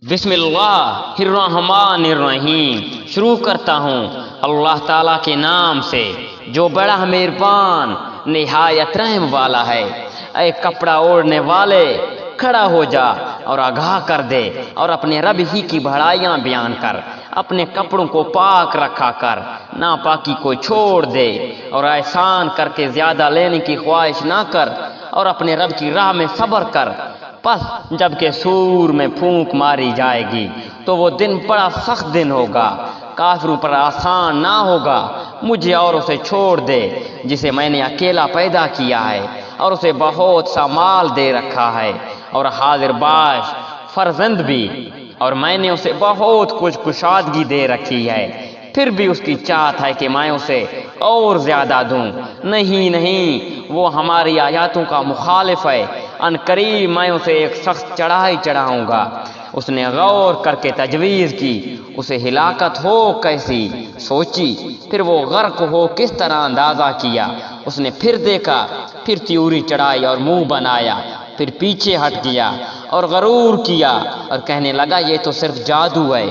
بسم اللہ الرحمن الرحیم، شروع کرتا ہوں اللہ تعالیٰ کے نام سے جو بڑا مہربان نہایت رحم والا ہے۔ اے کپڑا اوڑھنے والے، کھڑا ہو جا اور آگاہ کر دے اور اپنے رب ہی کی بڑائیاں بیان کر۔ اپنے کپڑوں کو پاک رکھا کر، ناپاکی کو چھوڑ دے اور احسان کر کے زیادہ لینے کی خواہش نہ کر اور اپنے رب کی راہ میں صبر کر۔ پس جب کہ سور میں پھونک ماری جائے گی تو وہ دن بڑا سخت دن ہوگا، کافروں پر آسان نہ ہوگا۔ مجھے اور اسے چھوڑ دے جسے میں نے اکیلا پیدا کیا ہے اور اسے بہت سا مال دے رکھا ہے اور حاضر باش فرزند بھی، اور میں نے اسے بہت کچھ کشادگی دے رکھی ہے، پھر بھی اس کی چاہت ہے کہ میں اسے اور زیادہ دوں۔ نہیں، وہ ہماری آیاتوں کا مخالف ہے۔ ان قریب میں اسے ایک سخت چڑھائی چڑھاؤں گا۔ اس نے غور کر کے تجویز کی، اسے ہلاکت ہو کیسی سوچی، پھر وہ غرق ہو کس طرح اندازہ کیا۔ اس نے پھر دیکھا، پھر تیوری چڑھائی اور منہ بنایا، پھر پیچھے ہٹ گیا اور غرور کیا اور کہنے لگا یہ تو صرف جادو ہے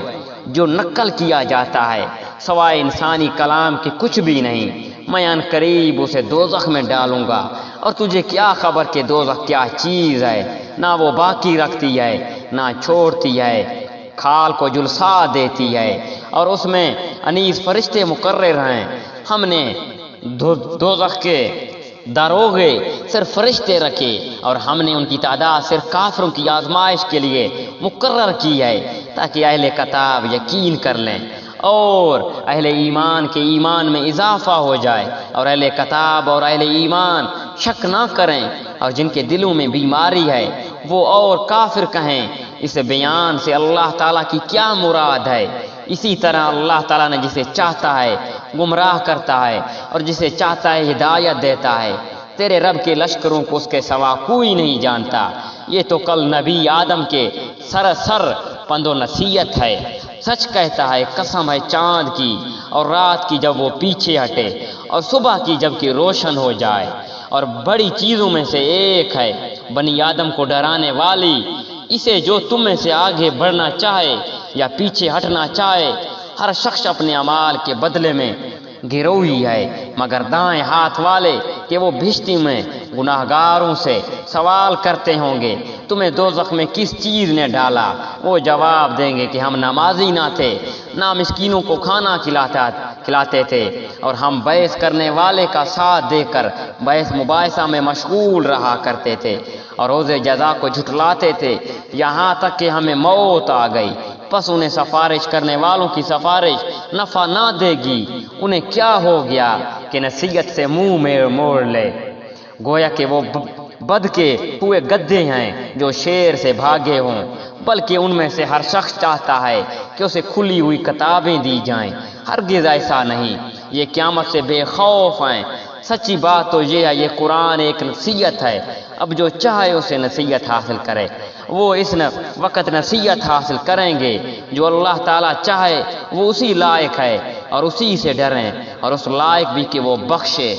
جو نقل کیا جاتا ہے، سوائے انسانی کلام کے کچھ بھی نہیں۔ میں ان قریب اسے دوزخ میں ڈالوں گا، اور تجھے کیا خبر کہ دوزخ کیا چیز ہے؟ نہ وہ باقی رکھتی ہے نہ چھوڑتی ہے، کھال کو جلسا دیتی ہے، اور اس میں انیس فرشتے مقرر ہیں۔ ہم نے دوزخ کے داروغے صرف فرشتے رکھے اور ہم نے ان کی تعداد صرف کافروں کی آزمائش کے لیے مقرر کی ہے، تاکہ اہل کتاب یقین کر لیں اور اہل ایمان کے ایمان میں اضافہ ہو جائے، اور اہل کتاب اور اہل ایمان شک نہ کریں، اور جن کے دلوں میں بیماری ہے وہ اور کافر کہیں۔ اس بیان سے اللہ تعالیٰ کی کیا مراد ہے؟ اسی طرح اللہ تعالیٰ نے جسے چاہتا ہے گمراہ کرتا ہے اور جسے چاہتا ہے ہدایت دیتا ہے۔ تیرے رب کے لشکروں کو اس کے سوا کوئی نہیں جانتا۔ یہ تو کل نبی آدم کے سراسر پند و نصیحت ہے۔ سچ کہتا ہے، قسم ہے چاند کی اور رات کی جب وہ پیچھے ہٹے اور صبح کی جب کہ روشن ہو جائے، اور بڑی چیزوں میں سے ایک ہے بنی آدم کو ڈرانے والی، اسے جو تم میں سے آگے بڑھنا چاہے یا پیچھے ہٹنا چاہے، ہر شخص اپنے اعمال کے بدلے میں گروہی ہے، مگر دائیں ہاتھ والے کہ وہ بھشتی میں گناہگاروں سے سوال کرتے ہوں گے، تمہیں دوزخ میں کس چیز نے ڈالا؟ وہ جواب دیں گے کہ ہم نمازی نہ تھے، نہ مسکینوں کو کھانا کھلاتے تھے، اور ہم بحث کرنے والے کا ساتھ دے کر بحث مباحثہ میں مشغول رہا کرتے تھے، اور روز جزا کو جھٹلاتے تھے، یہاں تک کہ ہمیں موت آ گئی۔ پس انہیں سفارش کرنے والوں کی سفارش نفع نہ دے گی۔ انہیں کیا ہو گیا کہ نصیحت سے منہ موڑ لے، گویا کہ وہ بد کے ہوئے گدھے ہیں جو شیر سے بھاگے ہوں، بلکہ ان میں سے ہر شخص چاہتا ہے کہ اسے کھلی ہوئی کتابیں دی جائیں۔ ہرگز ایسا نہیں، یہ قیامت سے بے خوف ہیں۔ سچی بات تو یہ ہے، یہ قرآن ایک نصیحت ہے، اب جو چاہے اسے نصیحت حاصل کرے۔ وہ اس وقت نصیحت حاصل کریں گے جو اللہ تعالیٰ چاہے، وہ اسی لائق ہے، اور اسی سے ڈریں، اور اس لائق بھی کہ وہ بخشے۔